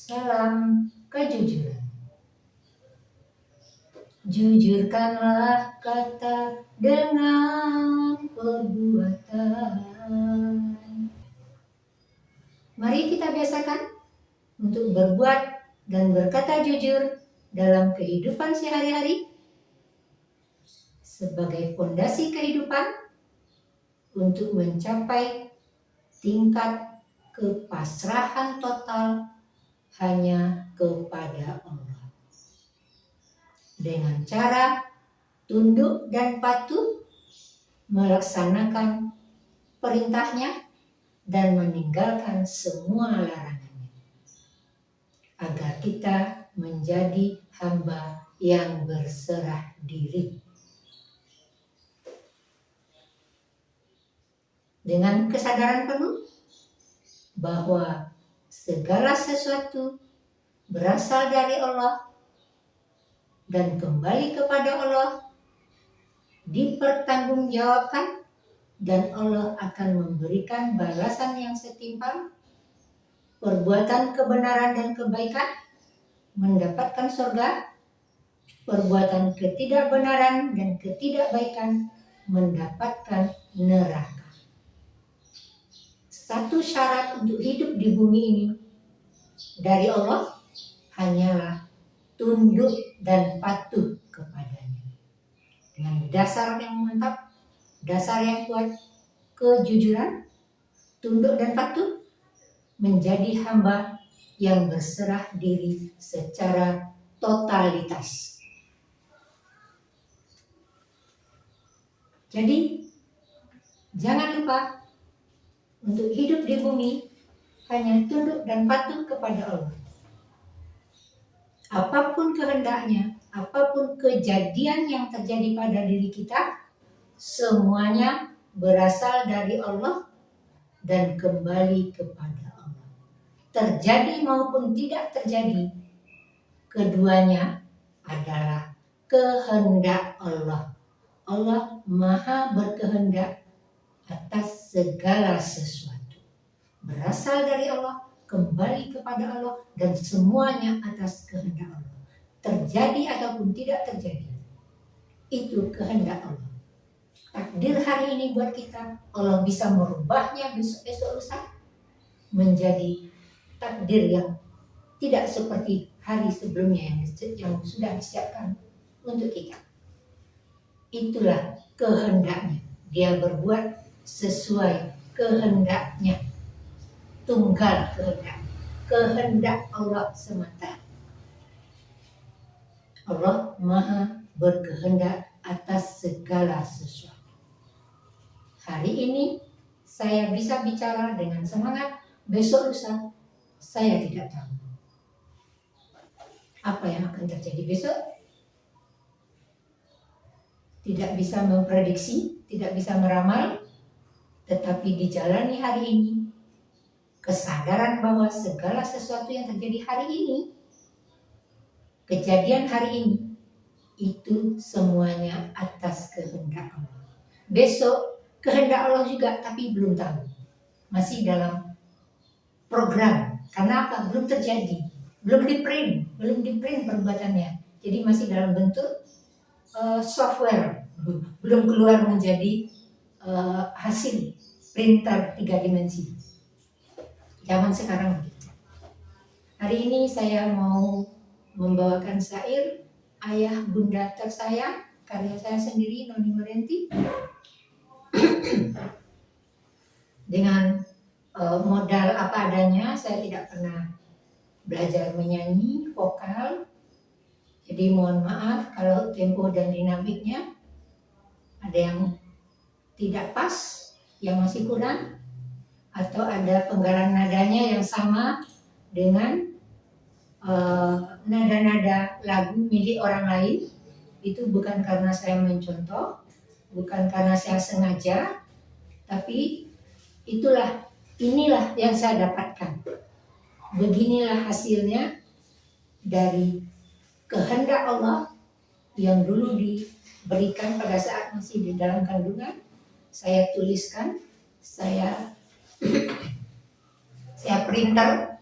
Salam kejujuran. Jujurkanlah kata dengan perbuatan. Mari kita biasakan untuk berbuat dan berkata jujur dalam kehidupan sehari-hari sebagai fondasi kehidupan untuk mencapai tingkat kepasrahan total hanya kepada Allah. Dengan cara tunduk dan patuh melaksanakan perintahnya dan meninggalkan semua larangannya. Agar kita menjadi hamba yang berserah diri. Dengan kesadaran penuh bahwa segala sesuatu berasal dari Allah dan kembali kepada Allah, dipertanggungjawabkan, dan Allah akan memberikan balasan yang setimpal. Perbuatan kebenaran dan kebaikan mendapatkan surga, perbuatan ketidakbenaran dan ketidakbaikan mendapatkan neraka. Satu syarat untuk hidup di bumi ini dari Allah hanyalah tunduk dan patuh kepadanya. Dengan dasar yang mantap, dasar yang kuat, kejujuran, tunduk dan patuh, menjadi hamba yang berserah diri secara totalitas. Jadi, jangan lupa untuk hidup di bumi hanya tunduk dan patuh kepada Allah. Apapun kehendaknya, apapun kejadian yang terjadi pada diri kita, semuanya berasal dari Allah dan kembali kepada Allah. Terjadi maupun tidak terjadi, keduanya adalah kehendak Allah. Allah Maha berkehendak atas segala sesuatu. Berasal dari Allah, kembali kepada Allah, dan semuanya atas kehendak Allah. Terjadi ataupun tidak terjadi, itu kehendak Allah. Takdir hari ini buat kita, Allah bisa merubahnya besok-besok lusa menjadi takdir yang tidak seperti hari sebelumnya yang sudah disiapkan untuk kita. Itulah kehendaknya. Dia berbuat sesuai kehendaknya. Tunggal kehendaknya. Kehendak Allah semata. Allah Maha berkehendak atas segala sesuatu. Hari ini saya bisa bicara dengan semangat, besok lusa saya tidak tahu apa yang akan terjadi besok. Tidak bisa memprediksi, tidak bisa meramal, tetapi dijalani hari ini, kesadaran bahwa segala sesuatu yang terjadi hari ini, kejadian hari ini, itu semuanya atas kehendak Allah. Besok kehendak Allah juga, tapi belum tahu. Masih dalam program. Karena apa? Belum terjadi. Belum di print perbuatannya. Jadi masih dalam bentuk software. Belum keluar menjadi hasil printer 3 dimensi. Zaman sekarang. Hari ini saya mau membawakan syair Ayah Bunda Tersayang, karya saya sendiri, Noni Merenti. Dengan modal apa adanya, saya tidak pernah belajar menyanyi, vokal. Jadi mohon maaf kalau tempo dan dinamiknya ada yang tidak pas, yang masih kurang, atau ada penggalan nadanya yang sama dengan nada-nada lagu milik orang lain. Itu bukan karena saya mencontoh, bukan karena saya sengaja, tapi inilah yang saya dapatkan. Beginilah hasilnya dari kehendak Allah yang dulu diberikan pada saat masih di dalam kandungan. Saya tuliskan, saya printer,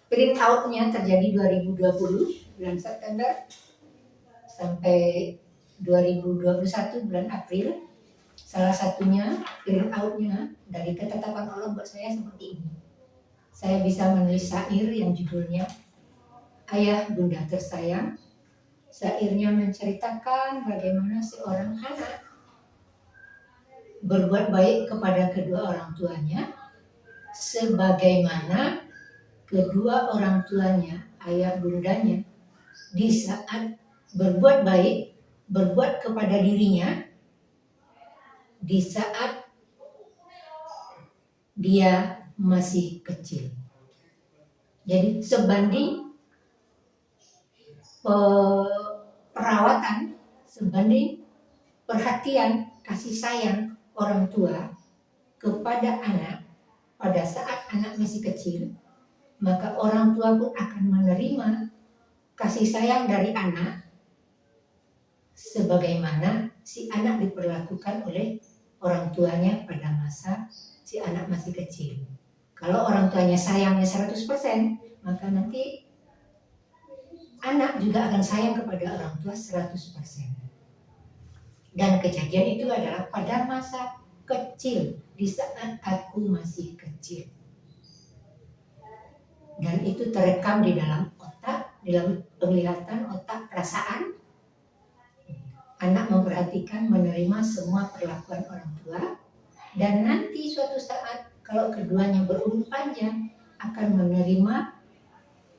Print out-nya terjadi 2020 bulan September sampai 2021 bulan April. Salah satunya print out-nya dari ketetapan Allah buat saya seperti ini. Saya bisa menulis syair yang judulnya Ayah Bunda Tersayang. Syairnya menceritakan bagaimana seorang anak berbuat baik kepada kedua orang tuanya, sebagaimana kedua orang tuanya, ayah bundanya, di saat berbuat baik, berbuat kepada dirinya, di saat dia masih kecil. Jadi sebanding perawatan, sebanding perhatian, kasih sayang orang tua kepada anak pada saat anak masih kecil, maka orang tua pun akan menerima kasih sayang dari anak sebagaimana si anak diperlakukan oleh orang tuanya pada masa si anak masih kecil. Kalau orang tuanya sayangnya 100%, maka nanti anak juga akan sayang kepada orang tua 100%. Dan kejadian itu adalah pada masa kecil, di saat aku masih kecil. Dan itu terekam di dalam otak, di dalam penglihatan, otak, perasaan. Anak memperhatikan, menerima semua perlakuan orang tua. Dan nanti suatu saat kalau keduanya berumur panjang akan menerima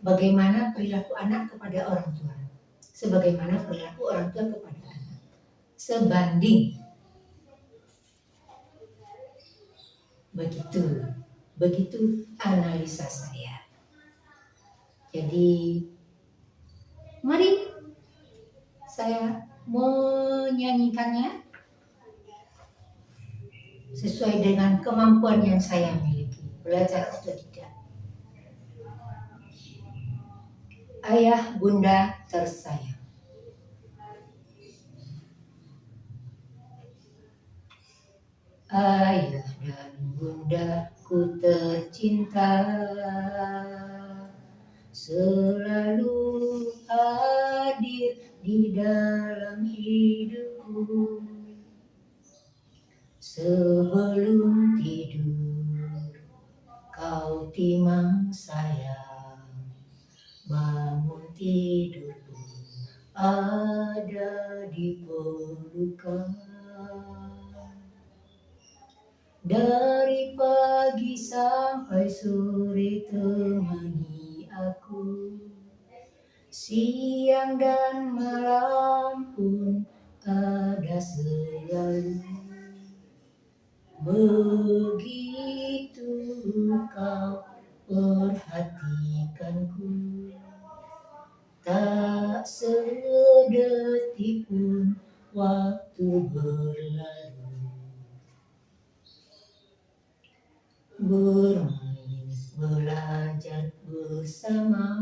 bagaimana perilaku anak kepada orang tua, sebagaimana perilaku orang tua kepada anak. Sebanding. Begitu analisa saya. Jadi mari saya menyanyikannya sesuai dengan kemampuan yang saya miliki, belajar atau tidak. Ayah Bunda Tersayang. Ayah dan bundaku tercinta, selalu hadir di dalam hidupku. Sebelum tidur, kau timang sayang, bangun tidurku ada di pelukan. Dari pagi sampai sore temani aku, siang dan malam pun ada selalu. Begitu kau perhatikanku, tak sedetik pun waktu berlalu. Bermain, belajar bersama,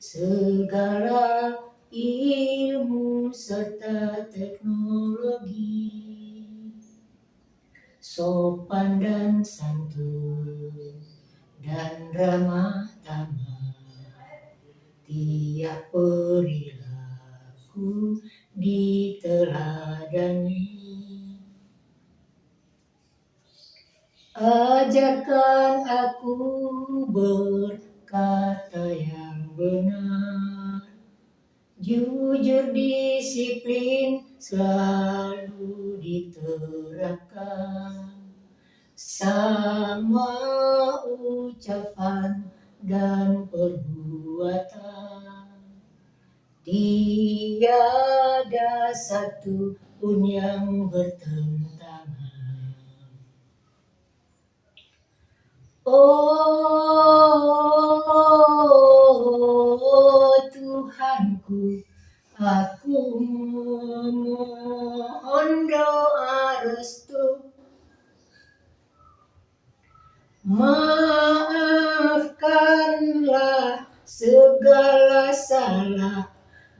segala ilmu serta teknologi, sopan dan santun dan ramah tamah, tiap perilaku diteladani. Ajarkan aku berkata yang benar, jujur, disiplin selalu diterapkan, sama ucapan dan perbuatan, tiada satu pun yang bertentangan. Oh Tuhanku, aku mohon doa restu, maafkanlah segala salah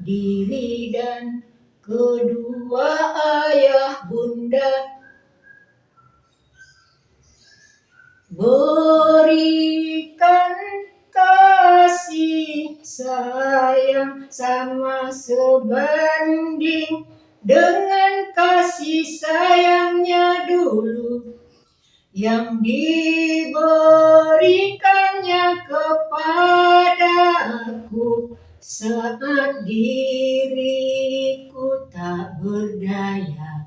diri dan kedua ayah bunda, Berikan kasih sayang sama sebanding dengan kasih sayangnya dulu yang diberikannya kepadaku saat diriku tak berdaya.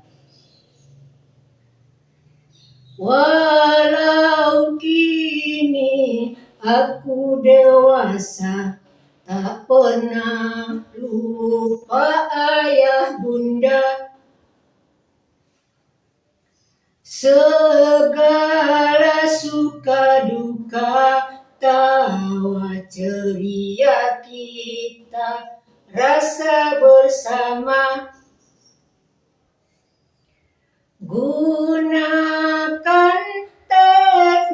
Walau kini aku dewasa, tak pernah lupa ayah bunda. Segala suka duka, tawa ceria kita rasa bersama. Gunakan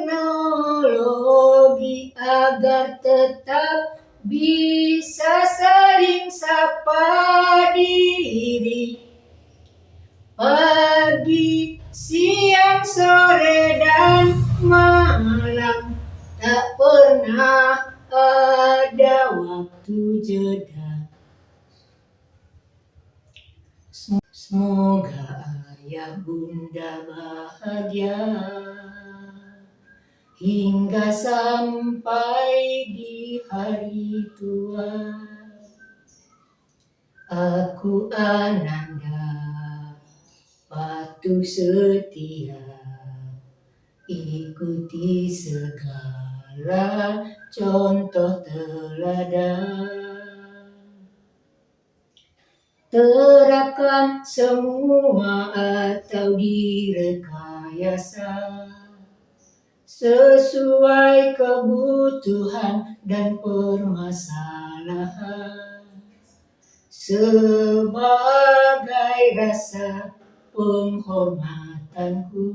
teknologi agar tetap bisa saling sapa diri. Pagi, siang, sore, dan malam tak pernah ada waktu jeda. Semoga ayah bunda bahagia hingga sampai di hari tua. Aku Ananda patuh setia, ikuti segala contoh teladan. Terapkan semua atau direkayasa sesuai kebutuhan dan permasalahan sebagai rasa penghormatanku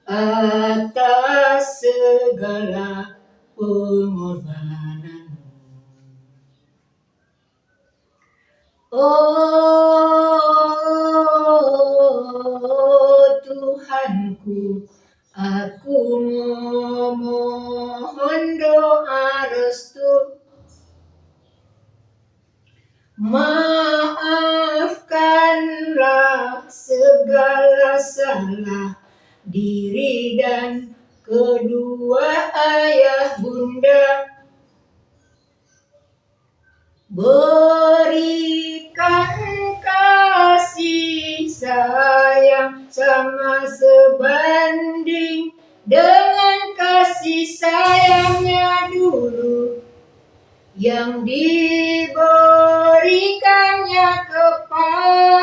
atas segala pengorbananmu. Oh Tuhanku, aku memohon doa restu. Maafkanlah segala salah diri dan kedua ayah bunda. Berikan kasih sayang sama sebanding dengan kasih sayangnya dulu yang diberikannya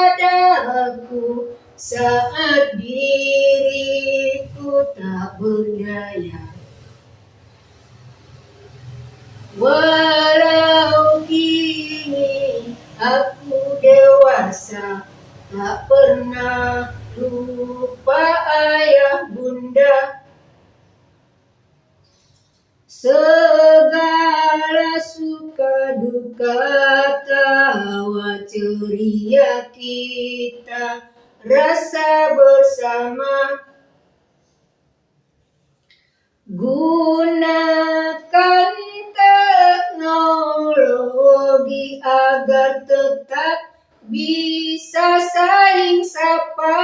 kepadaku saat diriku tak berdaya. Walau kini aku dewasa, tak pernah lupa ayah bunda. Segala suka duka, tawa ceria kita rasa bersama. Gunakan teknologi agar tetap bisa saling sapa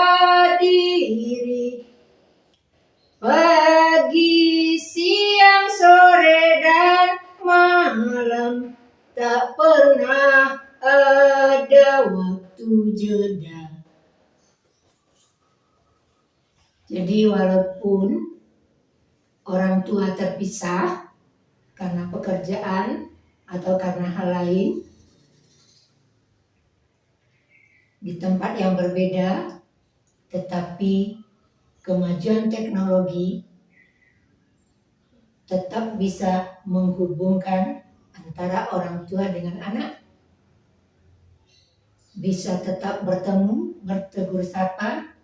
diri. Pagi, siang, sore, dan malam tak pernah ada waktu jeda. Jadi walaupun orang tua terpisah karena pekerjaan atau karena hal lain di tempat yang berbeda, tetapi kemajuan teknologi tetap bisa menghubungkan antara orang tua dengan anak, bisa tetap bertemu, bertegur sapa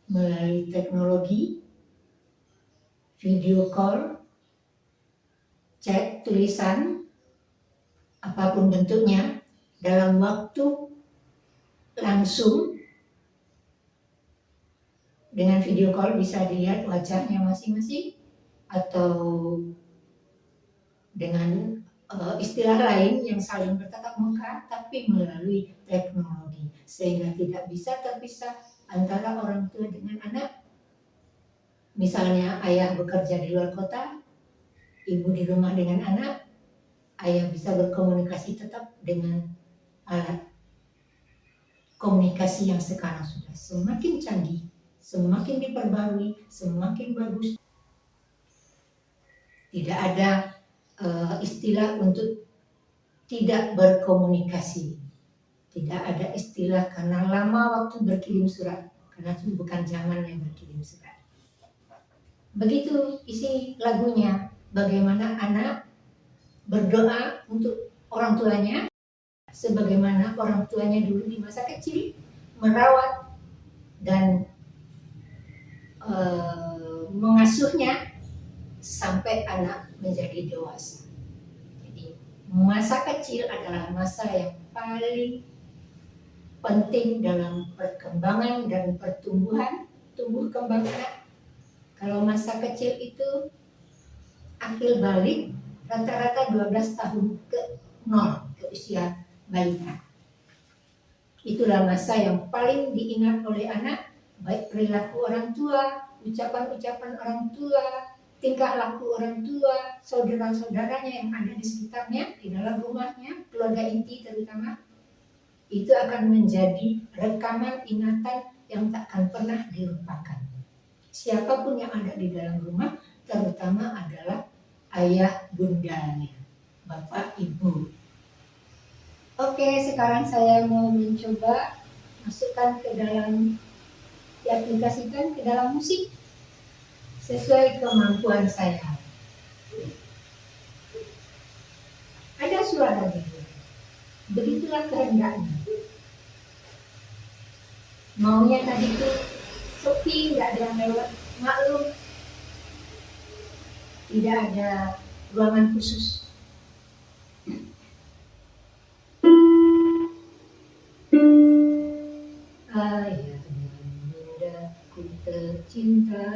melalui teknologi, video call, chat tulisan, apapun bentuknya, dalam waktu langsung Dengan video call bisa dilihat wajahnya masing-masing, atau dengan istilah lain yang saling bertatap muka tapi melalui teknologi, sehingga tidak bisa terpisah antara orang tua dengan anak. Misalnya ayah bekerja di luar kota, ibu di rumah dengan anak, ayah bisa berkomunikasi tetap dengan alat komunikasi yang sekarang sudah semakin canggih, semakin diperbarui, semakin bagus. Tidak ada istilah untuk tidak berkomunikasi. Tidak ada istilah karena lama waktu berkirim surat, karena itu bukan zaman yang berkirim surat. Begitu isi lagunya, bagaimana anak berdoa untuk orang tuanya, sebagaimana orang tuanya dulu di masa kecil merawat dan mengasuhnya sampai anak menjadi dewasa. Jadi masa kecil adalah masa yang paling penting dalam perkembangan dan pertumbuhan tumbuh kembang anak. Kalau masa kecil itu akil balik rata-rata 12 tahun ke 0, ke usia balita. Itulah masa yang paling diingat oleh anak, baik perilaku orang tua, ucapan-ucapan orang tua, tingkah laku orang tua, saudara-saudaranya yang ada di sekitarnya, di dalam rumahnya, keluarga inti terutama. Itu akan menjadi rekaman ingatan yang tak akan pernah dilupakan. Siapapun yang ada di dalam rumah, terutama adalah ayah bundanya, bapak ibu. Oke, sekarang saya mau mencoba masukkan ke dalam, diaplikasikan ke dalam musik sesuai kemampuan saya. Ada suara gitu. Begitulah kehendaknya. Maunya tadi itu sepi, nggak ada yang lewat, maklum. Tidak ada ruangan khusus. Ayah dan bundaku tercinta,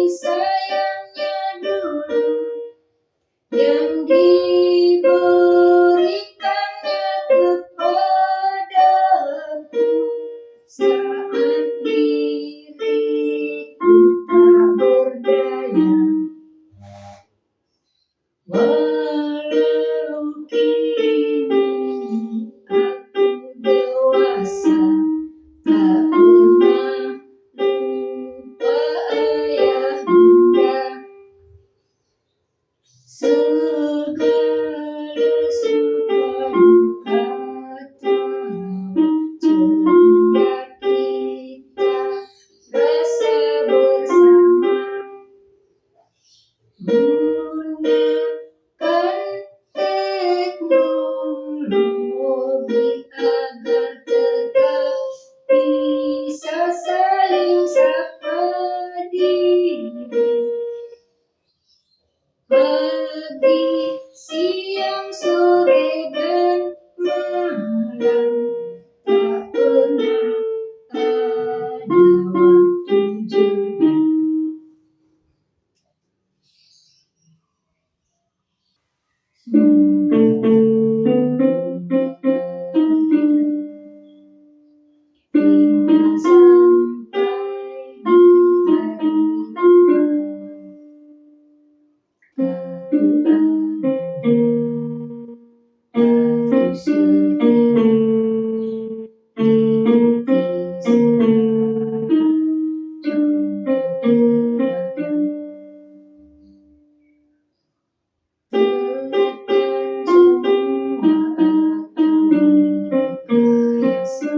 sayangnya dulu yang diberikannya kepadaku saat diriku tak berdaya. Walau kini aku dewasa, tak pernah lupa ayah bunda. Segala suka duka tawa ceria kita rasa bersama. Gunakan teknologi agar tetap bisa saling sapa diri. Pagi, siang, sore, dan malam tak pernah ada waktu jeda. Semoga hingga sampai di hari tua. Aku setia ikuti segala contoh teladan. Terapkan semua atau direkayasa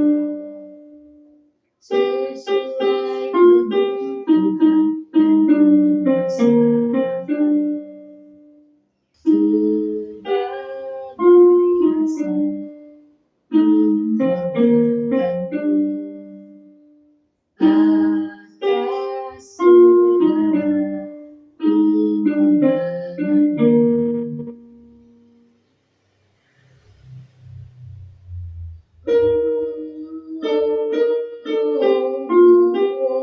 sesuai kebutuhan dan bermasalah. Sebagai rasa penghormatanku atas segala pengorbananmu.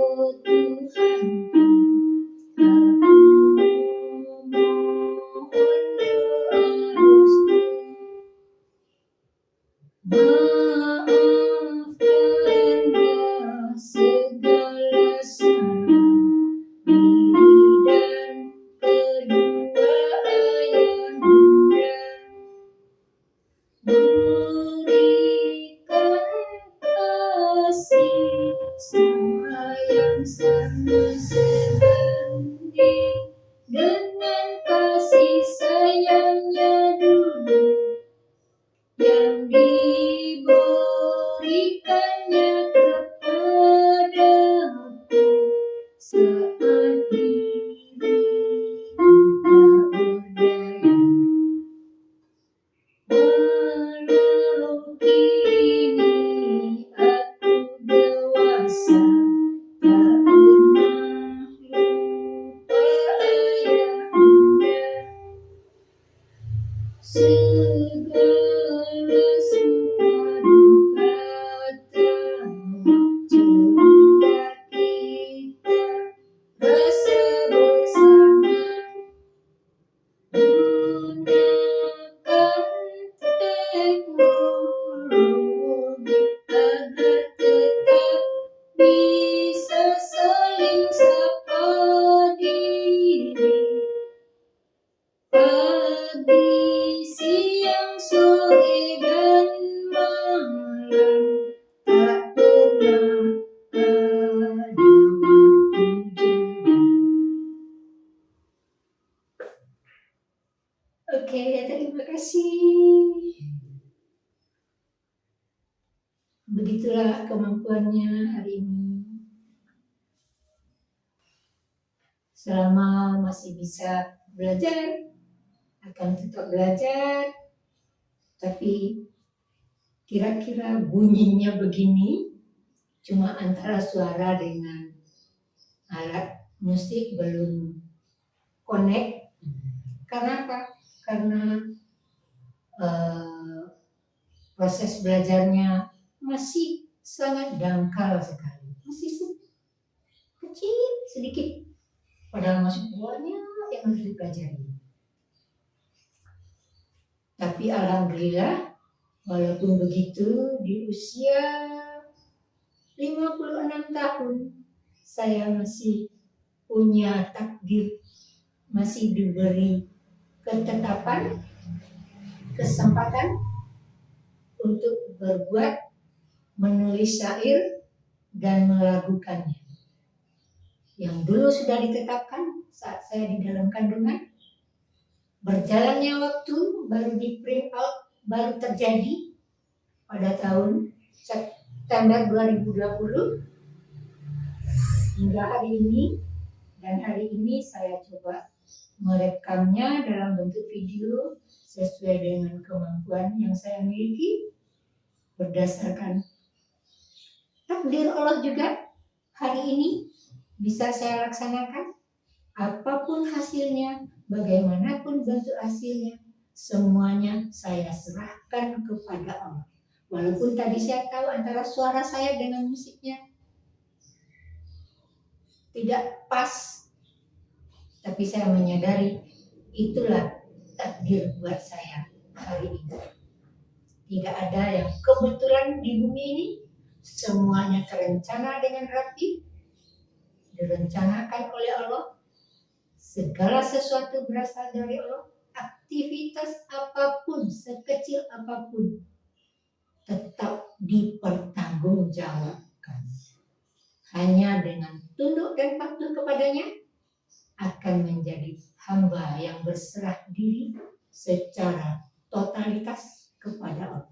Oh Tuhanku, aku mohon doa restu. Maafkanlah segala salah diri dan kedua ayah bunda. Berikan kasih sayang sama sebanding dengan kasih sayangnya dulu yang diberikannya kepadaku saat diriku tak berdaya. Walau kini aku dewasa, tak pernah lupa ayah bunda. Segala suka duka tawa ceria kita rasa bersama. Gunakan teknologi agar tetap bisa saling sapa diri. Pagi, siang, sore, dan malam tak pernah ada waktu jeda. Oke, terima kasih. Begitulah kemampuannya hari ini. Selama masih bisa belajar, akan tetap belajar, tapi kira-kira bunyinya begini, cuma antara suara dengan alat musik belum connect. Karena apa? Karena proses belajarnya masih sangat dangkal sekali, masih kecil sedikit Padahal masih banyak yang harus dipelajari. Tapi alhamdulillah, walaupun begitu di usia 56 tahun saya masih punya takdir, masih diberi ketetapan, kesempatan untuk berbuat, menulis syair dan melakukannya. Yang dulu sudah ditetapkan saat saya di dalam kandungan, berjalannya waktu baru di print out, baru terjadi pada tahun September 2020 hingga hari ini. Dan hari ini saya coba merekamnya dalam bentuk video sesuai dengan kemampuan yang saya miliki, berdasarkan takdir Allah juga. Hari ini bisa saya laksanakan. Apapun hasilnya, bagaimanapun bentuk hasilnya, semuanya saya serahkan kepada Allah. Walaupun tadi saya tahu antara suara saya dengan musiknya tidak pas, tapi saya menyadari itulah takdir buat saya hari ini. Tidak ada yang kebetulan di bumi ini, semuanya terencana dengan rapi, direncanakan oleh Allah. Segala sesuatu berasal dari Allah. Aktivitas apapun, sekecil apapun, tetap dipertanggungjawabkan. Hanya dengan tunduk dan patuh kepadanya akan menjadi hamba yang berserah diri secara totalitas kepada Allah.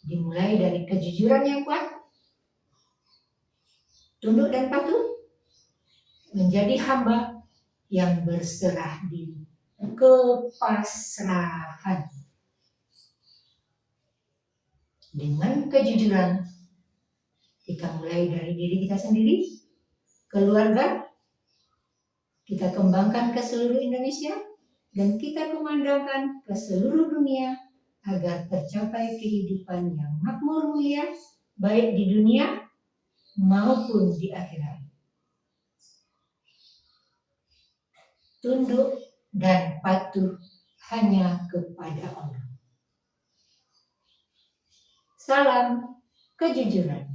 Dimulai dari kejujuran yang kuat, tunduk dan patuh, menjadi hamba yang berserah diri, kepasrahan. Dengan kejujuran, kita mulai dari diri kita sendiri, keluarga, kita kembangkan ke seluruh Indonesia, dan kita kumandangkan ke seluruh dunia agar tercapai kehidupan yang makmur mulia, baik di dunia maupun di akhirat. Tunduk dan patuh hanya kepada Allah. Salam kejujuran.